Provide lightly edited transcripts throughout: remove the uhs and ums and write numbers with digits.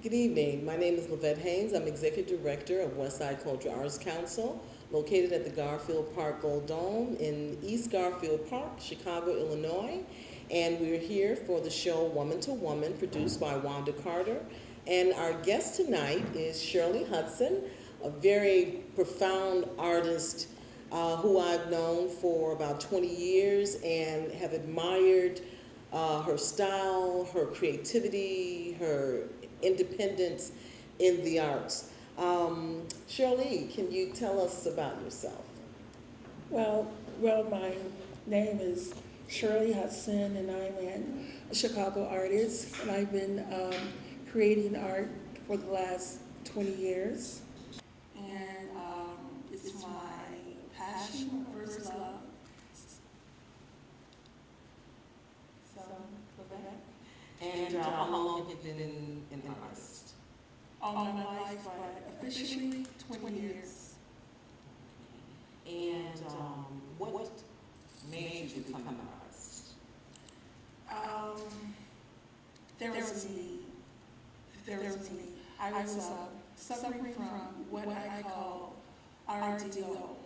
Good evening. My name is Levette Hayes. I'm Executive Director of Westside Cultural Arts Council, located at the Garfield Park Gold Dome in East Garfield Park, Chicago, Illinois. And we're here for the show Woman to Woman, produced by Wanda Carter. And our guest tonight is Shirley Hudson, a very profound artist who I've known for about 20 years and have admired her style, her creativity, her independence in the arts. Shirley, can you tell us about yourself? Well, my name is Shirley Hudson, and I'm a Chicago artist, and I've been creating art for the last 20 years. And it's my passion, my first love. So, Levette. And how long have you been an artist? All my life, but officially 20 years. And what made you become an artist? There was me. I was suffering from what I call RDO.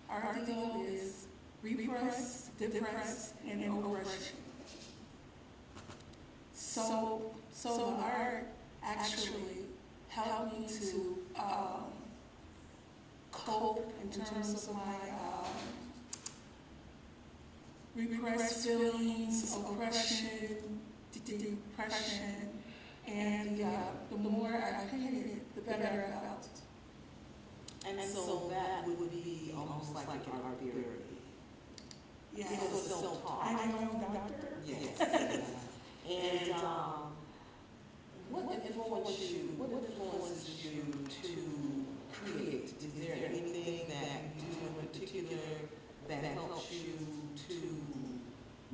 RDO is repress, depress, and oppression. So the art actually helped me to cope in terms of my repressed feelings, oppression, depression, and the more I painted, the better I felt. And so that would be almost like an art therapy. Yeah, it was self-taught. I'm my own doctor. Yes. And what influences you to create? Is there anything that you do in particular that helps you to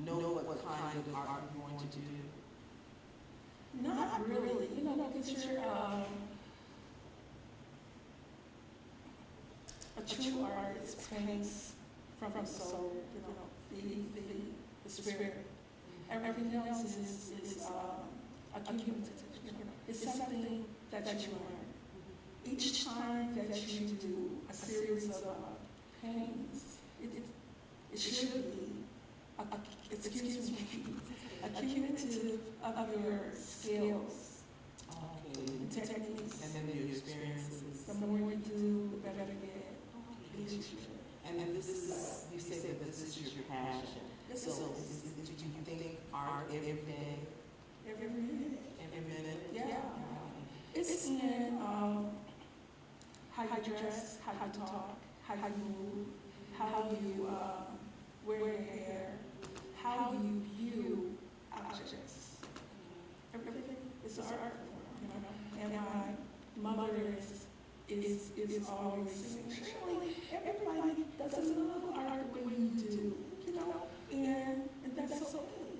know what kind of art you want to do? Not really, because you're a true artist paints from the soul, the spirit. Everything else is accumulative. It's something that you learn. Each time that you do a series of paintings, it should be, accumulative of your skills and techniques. And then your experiences. The more you do, the better you get. And this is, you say that this is your passion. So do you think art every day? Every minute. Every minute? Yeah. It's in how you dress, how you talk, how you move, how you wear your hair, how you view objects. Everything is art, And my mother is always saying, Shirley, everybody doesn't love art the way you do, and that's okay.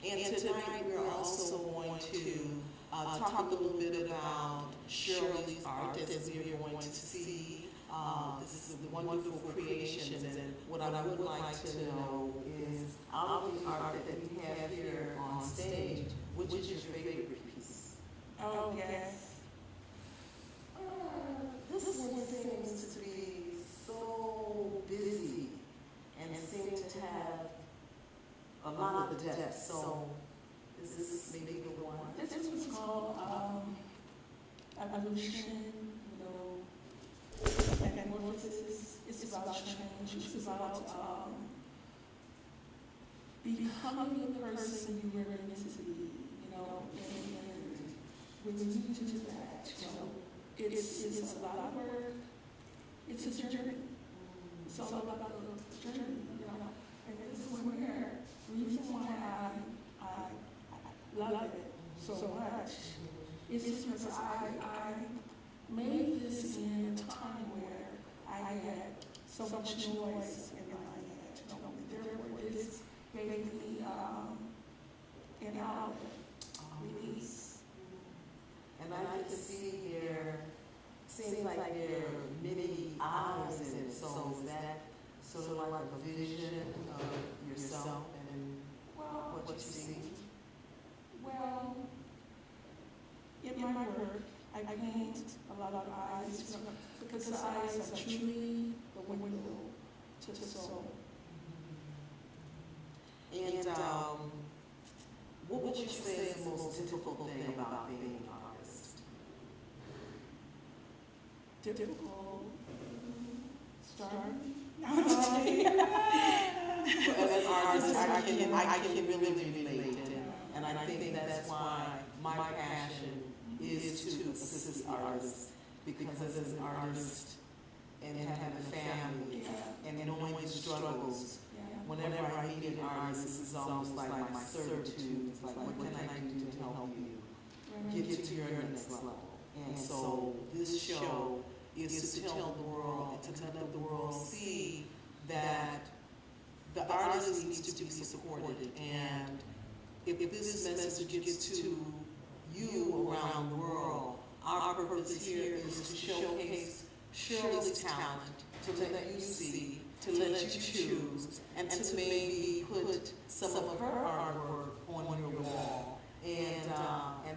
And tonight we're also going to talk a little bit about Shirley's art as we're going to see. This is the wonderful creations, and what I would like to know is, out of the art that we have here on stage, which is your favorite piece? Oh, yes. This one seems to be so busy and seems to have a lot of depth. So is this maybe the one? This was called evolution, metamorphosis. It's about change. It's about becoming the person you were meant to be, and when you do that, it's a lot of work. It's a journey. It's all about the journey, And this is where the reason why I love it so much is because I made this in a time where I had so much noise in my head, and therefore this gave me an outlet, release. And I can see here, seems like there are many eyes in it. So is that sort of like a vision of yourself and what you see? Well, because the eyes are truly the window to the soul. And what would you say is the most difficult thing about being an artist? Difficult. Starving. As an artist, I can really relate, and I think that's why my passion is to assist the artists, because as an artist and having a family and knowing the struggles, whenever I meet an artist, this is almost like my servitude. It's like, what can I do to help you get to your next level? And so this show is to tell the world, and to let the world see that the artist needs to be supported. And if this message gets to you around the world, our purpose here is to showcase Shirley's talent, to let you see, to let you choose, and to maybe put some of her artwork on your wall. And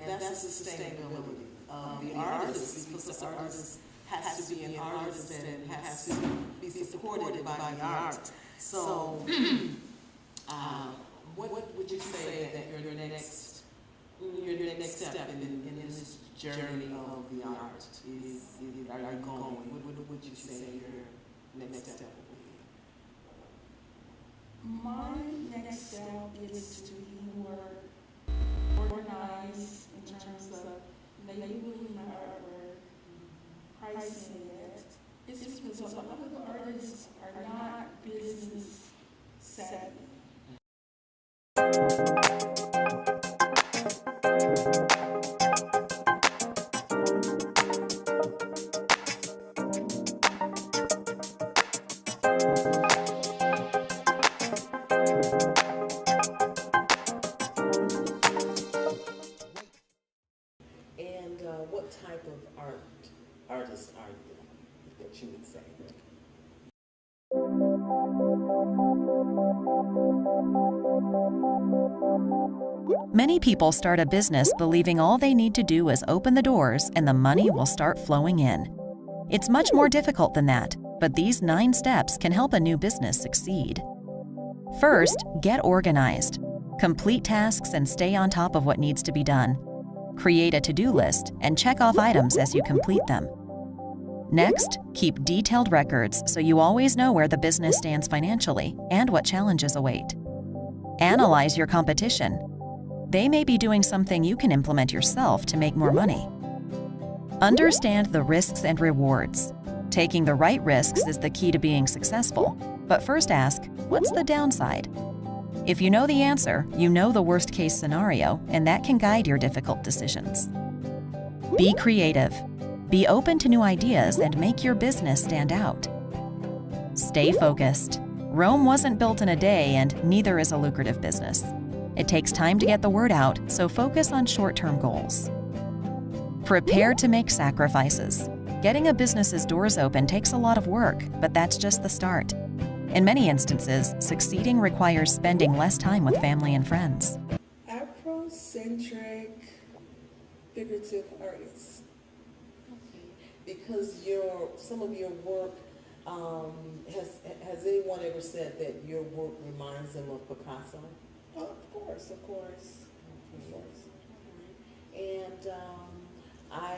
that's the sustainability of the artist, because the artist has to be an artist and has to be supported by the art. So, what would you say that your next step in this journey of the art is? Are you going? What would you say your next step will be? My next step is to be more organized in terms of labeling my artwork, pricing it. It's because a lot of the artists are not business savvy. And what type of artist are you, that you would say? Many people start a business believing all they need to do is open the doors and the money will start flowing in. It's much more difficult than that, but these 9 steps can help a new business succeed. First, get organized. Complete tasks and stay on top of what needs to be done. Create a to-do list and check off items as you complete them. Next, keep detailed records so you always know where the business stands financially and what challenges await. Analyze your competition. They may be doing something you can implement yourself to make more money. Understand the risks and rewards. Taking the right risks is the key to being successful, but first ask, what's the downside? If you know the answer, you know the worst-case scenario, and that can guide your difficult decisions. Be creative. Be open to new ideas and make your business stand out. Stay focused. Rome wasn't built in a day, and neither is a lucrative business. It takes time to get the word out, so focus on short-term goals. Prepare to make sacrifices. Getting a business's doors open takes a lot of work, but that's just the start. In many instances, succeeding requires spending less time with family and friends. Afrocentric figurative artists. Because some of your work, has anyone ever said that your work reminds them of Picasso? Oh, of course, of course. And I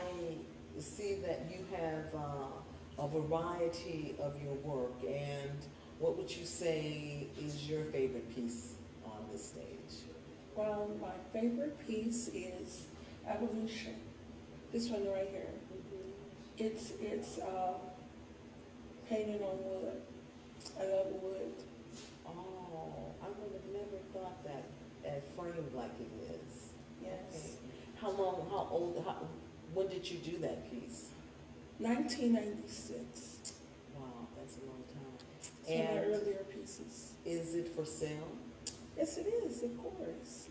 see that you have a variety of your work, and what would you say is your favorite piece on this stage? Well, my favorite piece is Evolution. This one right here. It's painted on wood. I love wood. Oh, I would have never thought that framed like it is. Yes. Okay. When did you do that piece? 1996. Wow, that's a long time. Some of my earlier pieces. Is it for sale? Yes, it is, of course.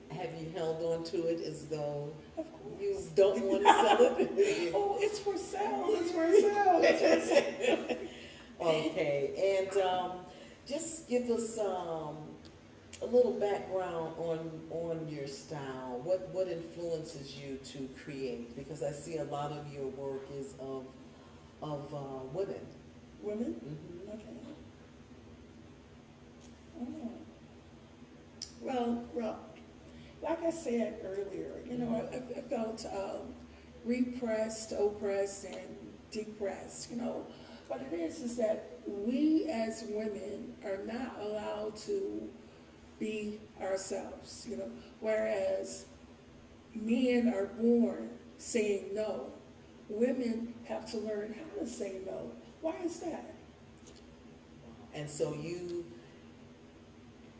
Have you held on to it as though Of course. you don't want to sell it? Oh, it's for sale. It's for sale. It's for sale. Okay, and just give us a little background on your style. What influences you to create? Because I see a lot of your work is of of women. Women? Mm-hmm. Okay. Oh. Well, like I said earlier, you know, I felt repressed, oppressed, and depressed, you know. What it is that we as women are not allowed to be ourselves, you know, whereas men are born saying no. Women have to learn how to say no. Why is that? And so you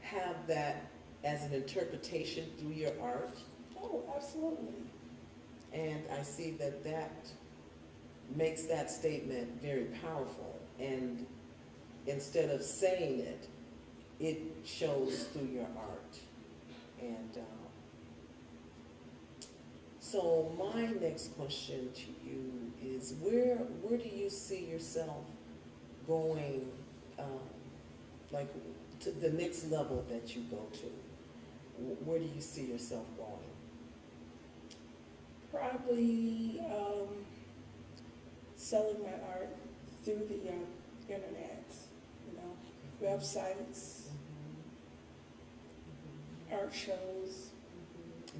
have that as an interpretation through your art. Oh, absolutely. And I see that that makes that statement very powerful. And instead of saying it, it shows through your art. And so my next question to you is, where do you see yourself going, like to the next level that you go to? Where do you see yourself going? Probably selling my art through the internet, you know, websites, art shows.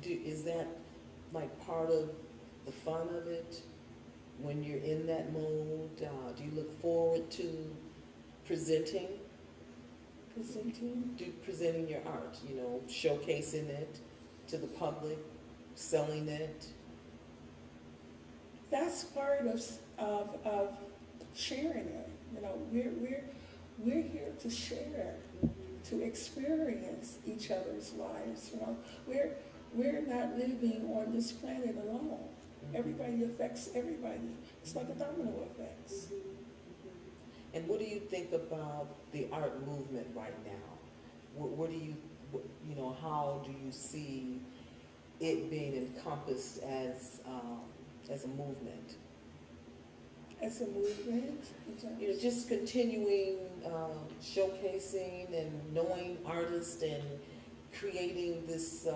Is that like part of the fun of it? When you're in that mode, do you look forward to presenting your art, you know, showcasing it to the public, selling it? That's part of sharing it. You know, we're here to share, to experience each other's lives. You know, we're not living on this planet alone. Everybody affects everybody. It's like a domino effect. And what do you think about the art movement right now? What do you, you know, how do you see it being encompassed as a movement? As a movement? You know, just continuing showcasing and knowing artists and creating this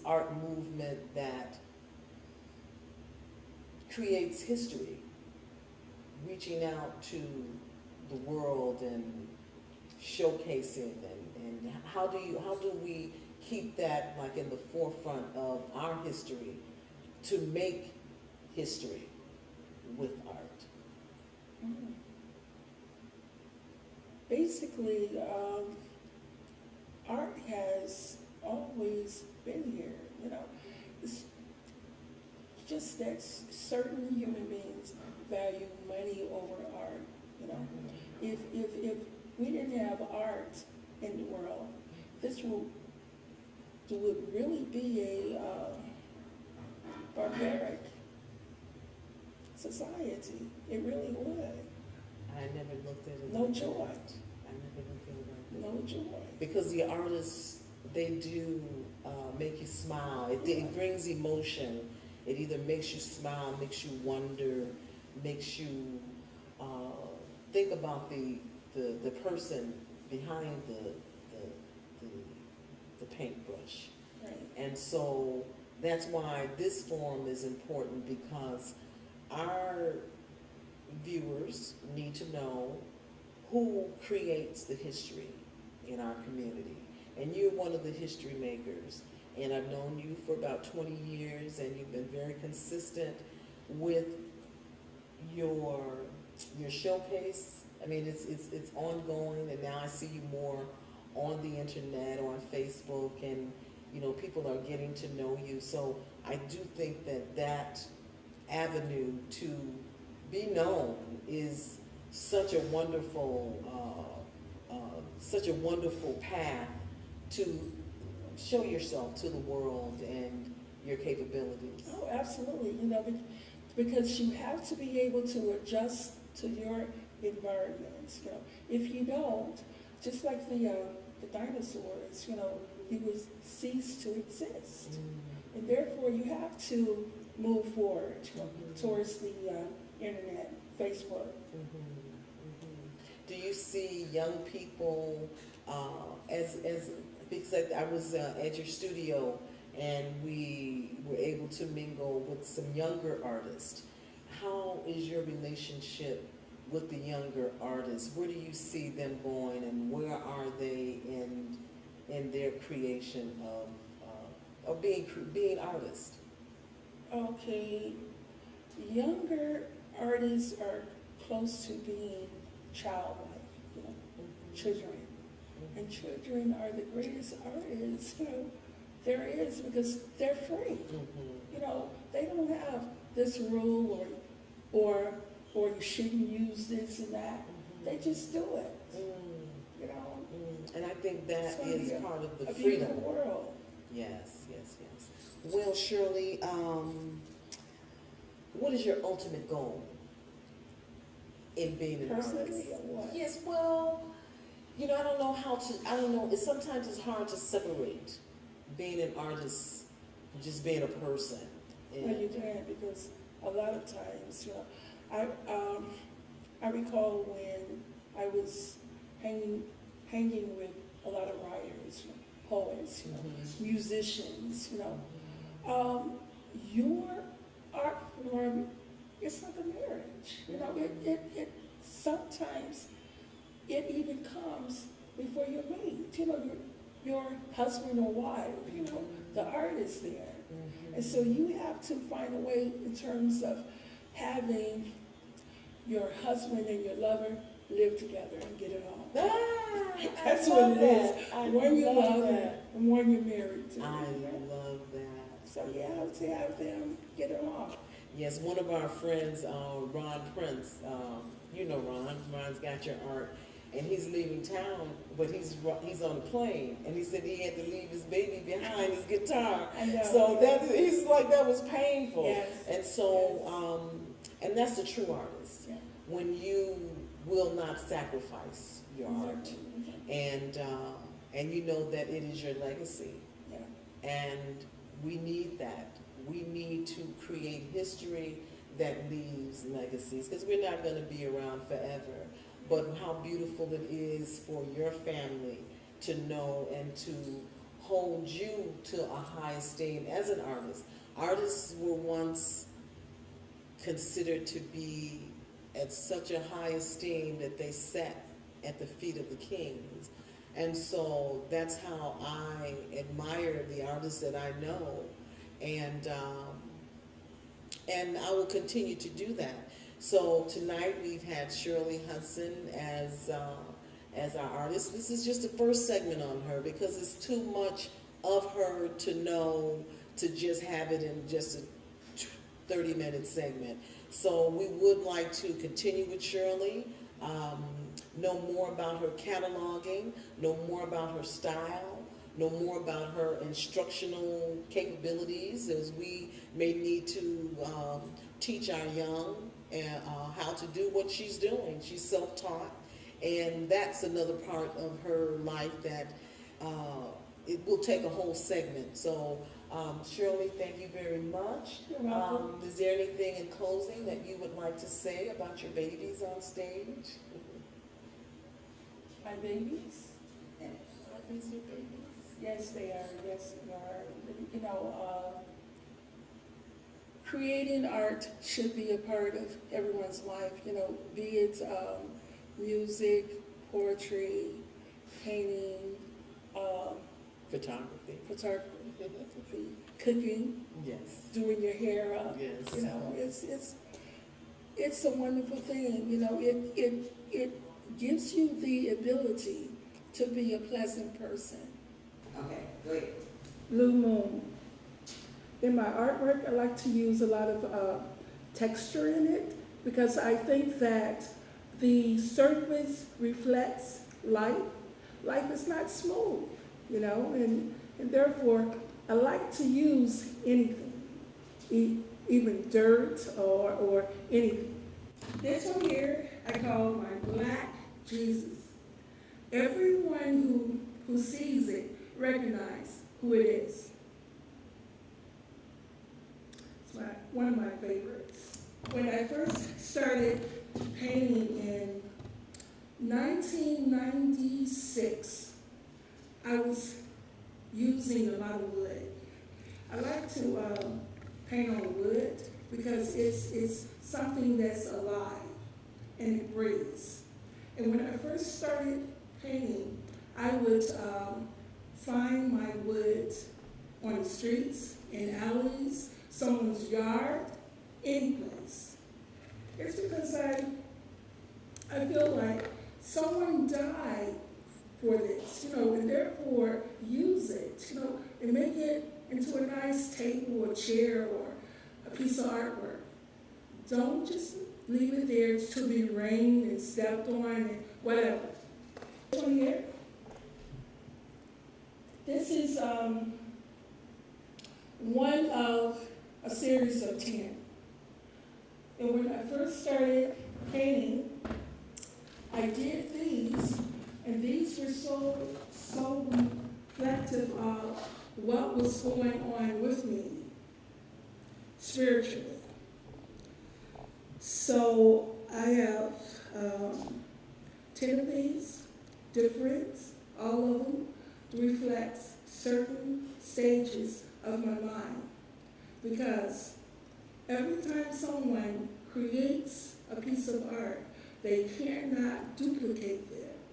art movement that creates history, reaching out to the world and showcasing, and how do we keep that like in the forefront of our history to make history with art? Basically, art has always been here, you know. It's just that certain human beings value money over art, you know. If we didn't have art in the world, this would really be a barbaric society. It really would. I never looked at it. No joy. I never looked at it like that. No joy. Because the artists, they do make you smile. It brings emotion. It either makes you smile, makes you wonder, makes you think about the person behind the paintbrush. Right. And so that's why this forum is important, because our viewers need to know who creates the history in our community. And you're one of the history makers. And I've known you for about 20 years, and you've been very consistent with your showcase. I mean, it's ongoing, and now I see you more on the internet, on Facebook, and you know, people are getting to know you. So I do think that avenue to be known is such a wonderful path to show yourself to the world and your capabilities. Oh, absolutely. You know, because you have to be able to adjust to your environment. You know, if you don't, just like the dinosaurs, you know, you would cease to exist. And therefore, you have to move forward towards the internet, Facebook. Do you see young people as because I was at your studio and we were able to mingle with some younger artists. How is your relationship with the younger artists? Where do you see them going, and where are they in their creation of being artists? Okay, younger artists are close to being childlike, you know, children. And children are the greatest artists, you know, there is, because they're free. You know, they don't have this rule or you shouldn't use this and that. They just do it. You know. And I think that is part of the a freedom. beautiful world. Yes. Well, Shirley, what is your ultimate goal in being an artist? Personally, or what? Yes, well, I don't know, sometimes it's hard to separate being an artist from just being a person. Well, you can, because a lot of times, you know, I recall when I was hanging with a lot of writers, you know, poets, you know, musicians, you know. Your art form, it's like a marriage. You know, it sometimes it even comes before you're married. You know, your husband or wife, you know, the art is there. And so you have to find a way in terms of having your husband and your lover live together and get it on. That's what it is. One you love and one you're married to. I love that. So you have to have them get it on. Yes, one of our friends, Ron Prince, you know Ron. Ron's got your art, and he's leaving town, but he's on a plane, and he said he had to leave his baby behind his guitar. I know. So he's like, that was painful. Yes. And so, and that's the true artist, when you will not sacrifice your art, and you know that it is your legacy, and we need that. We need to create history that leaves legacies, because we're not going to be around forever. But how beautiful it is for your family to know and to hold you to a high esteem as an artist. Artists were once considered to be at such a high esteem that they sat at the feet of the kings. And so that's how I admire the artists that I know, and I will continue to do that. So tonight we've had Shirley Hudson as our artist. This is just the first segment on her, because it's too much of her to know to just have it in just a 30-minute segment. So we would like to continue with Shirley, know more about her cataloging, know more about her style, know more about her instructional capabilities, as we may need to teach our young how to do what she's doing. She's self-taught, and that's another part of her life that it will take a whole segment. So Shirley, thank you very much. You're welcome. Is there anything in closing that you would like to say about your babies on stage? My babies? Are these your babies? Yes, they are. Yes, they are. You know, creating art should be a part of everyone's life. You know, be it music, poetry, painting, Photography. Cooking, Yes. doing your hair up. Yes. You know, it's a wonderful thing. You know, it gives you the ability to be a pleasant person. Okay, great. Blue Moon. In my artwork, I like to use a lot of texture in it, because I think that the surface reflects light. Life is not smooth, you know, and therefore I like to use anything, even dirt or anything. This one here I call my Black Jesus. Everyone who sees it recognize who it is. It's one of my favorites. When I first started painting in 1996, I was using a lot of wood. I like to paint on wood because it's something that's alive and it breathes. And when I first started painting, I would find my wood on the streets, in alleys, someone's yard, any place. It's because I feel like someone died for this, and therefore use it, and make it into a nice table or chair or a piece of artwork. Don't just leave it there to be rained and stepped on and whatever. This one here, this is one of a series of 10. And when I first started painting, I did these, and these were so reflective of what was going on with me spiritually. So I have 10 of these, different, all of them reflect certain stages of my mind. Because every time someone creates a piece of art, they cannot duplicate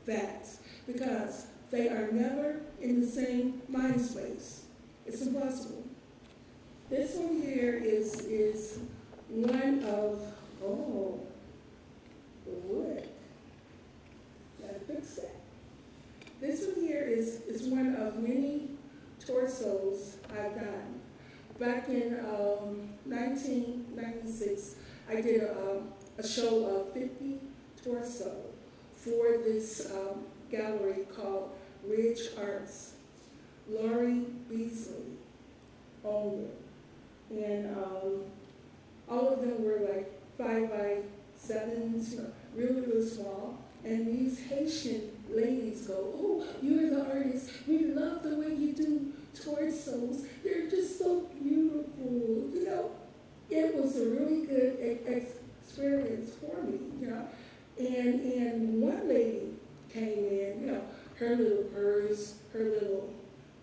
that because they are never in the same mind space. It's impossible. This one here is one of, the wood. Gotta fix that. This one here is one of many torsos I've done. Back in 1996, I did a show of 50 torso for this gallery called Ridge Arts. Laurie Beasley owned it. And all of them were like 5 by 7s, really, really small. And these Haitian ladies go, "Oh, you're the artist. We love the way you do torsos. They're just so beautiful." It was a really good experience for me, And one lady came in, her little purse, her little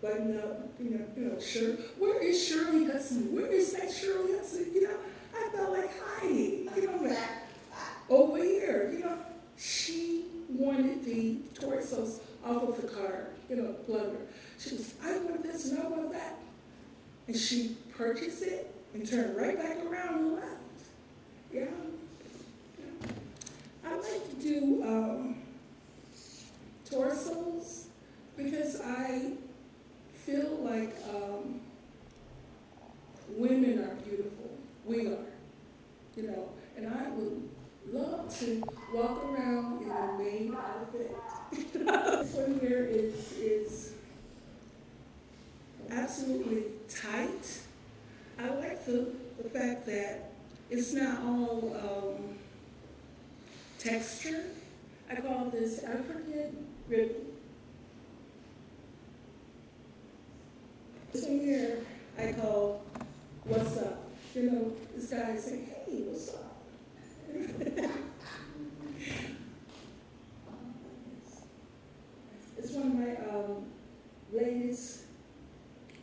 button-up, shirt. Where is Shirley Hudson? Where is that Shirley Hudson? I felt like hiding, over here, She wanted the torsos off of the card, plunder. She goes, "I want this and I want that." And she purchased it and turned right back around and left. Yeah. I like to do torsos because I feel like women are beautiful. We are, and I would love to walk around in a maid outfit. This one here is absolutely tight. I like the fact that it's not all texture. I call this African ribbon. This one here I call "What's Up?" This guy saying, "Hey, what's up?" It's one of my latest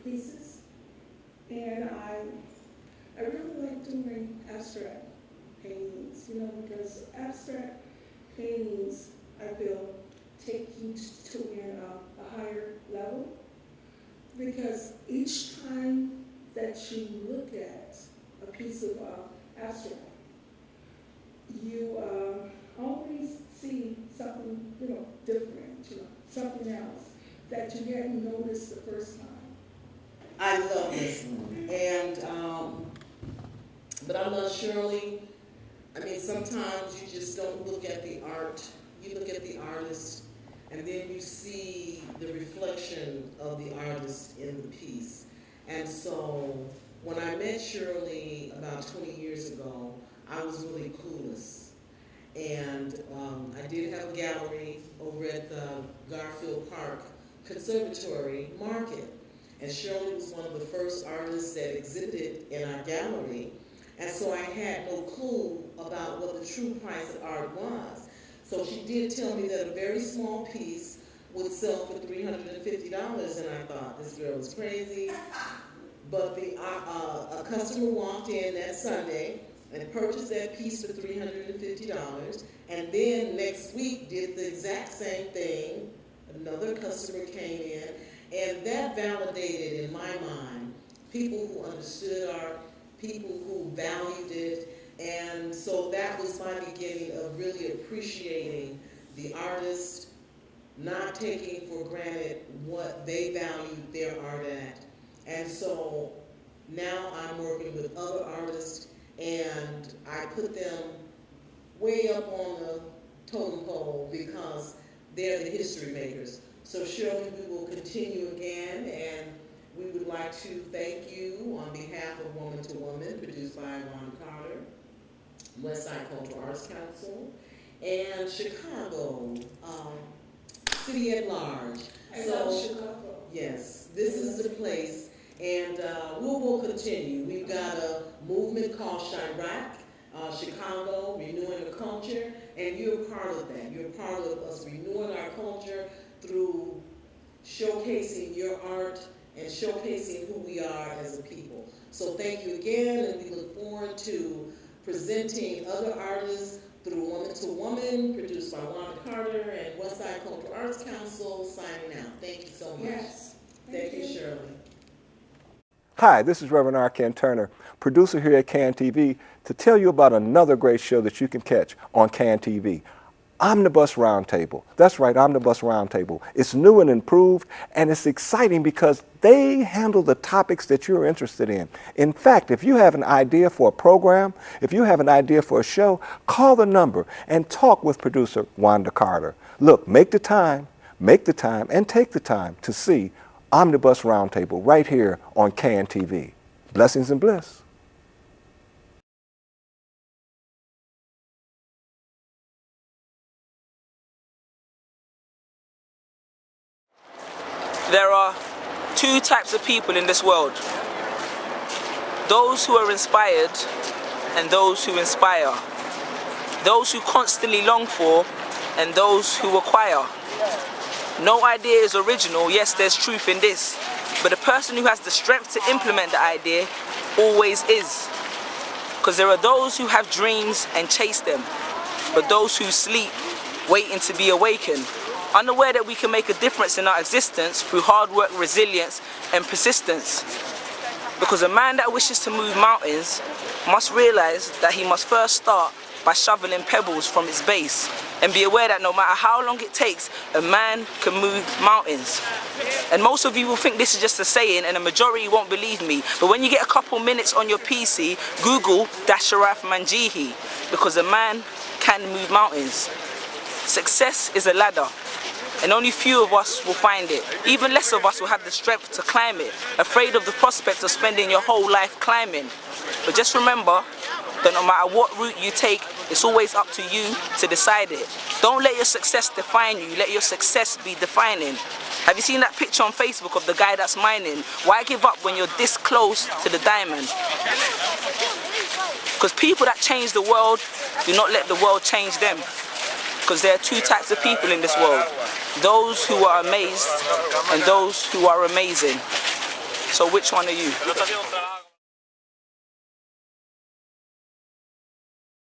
pieces, and I really like doing abstract paintings, because abstract paintings, I feel, take you to a higher level, because each time that you look at a piece of abstract, you always see something, different, something else that you hadn't noticed the first time. I love this one. And, but I love Shirley. Sometimes you just don't look at the art. You look at the artist, and then you see the reflection of the artist in the piece. And so when I met Shirley about 20 years ago, I was really clueless. And I did have a gallery over at the Garfield Park Conservatory Market. And Shirley was one of the first artists that exhibited in our gallery. And so I had no clue about what the true price of art was. So she did tell me that a very small piece would sell for $350, and I thought, this girl is crazy. but a customer walked in that Sunday and purchased that piece for $350, and then next week did the exact same thing. Another customer came in, and that validated in my mind people who understood art, people who valued it, and so that was my beginning of really appreciating the artist, not taking for granted what they valued their art at. And so now I'm working with other artists, and I put them way up on the totem pole because they're the history makers. So Shirley, we will continue again, and we would like to thank you on behalf of Woman to Woman, produced by Wanda Carter, Westside Cultural Arts Council, and Chicago, city at large. I love Chicago. Yes, this is the place, and we will continue. We've got a movement called Chirac, Chicago, Renewing the Culture, and you're part of that. You're part of us renewing our culture through showcasing your art and showcasing who we are as a people. So thank you again, and we look forward to presenting other artists through Woman to Woman, produced by Wanda Carter and Westside Cultural Arts Council, signing out. Thank you so much. Yes. Thank you, Shirley. Hi, this is Reverend R. Ken Turner, producer here at CAN TV, to tell you about another great show that you can catch on CAN TV. Omnibus Roundtable. That's right, Omnibus Roundtable. It's new and improved, and it's exciting because they handle the topics that you're interested in. In fact, if you have an idea for a program, if you have an idea for a show, call the number and talk with producer Wanda Carter. Look, make the time, and take the time to see Omnibus Roundtable right here on CAN TV. Blessings and bliss. There are two types of people in this world. Those who are inspired and those who inspire. Those who constantly long for and those who acquire. No idea is original, yes, there's truth in this, but the person who has the strength to implement the idea always is. Because there are those who have dreams and chase them, but those who sleep waiting to be awakened, unaware that we can make a difference in our existence through hard work, resilience, and persistence. Because a man that wishes to move mountains must realize that he must first start by shoveling pebbles from its base, and be aware that no matter how long it takes, a man can move mountains. And most of you will think this is just a saying, and a majority won't believe me, but when you get a couple minutes on your PC, Google Dasharaf Manjihi, because a man can move mountains. Success is a ladder, and only few of us will find it. Even less of us will have the strength to climb it, afraid of the prospect of spending your whole life climbing. But just remember that no matter what route you take, it's always up to you to decide it. Don't let your success define you, let your success be defining. Have you seen that picture on Facebook of the guy that's mining? Why give up when you're this close to the diamond? Because people that change the world do not let the world change them. Because there are two types of people in this world. Those who are amazed and those who are amazing. So which one are you?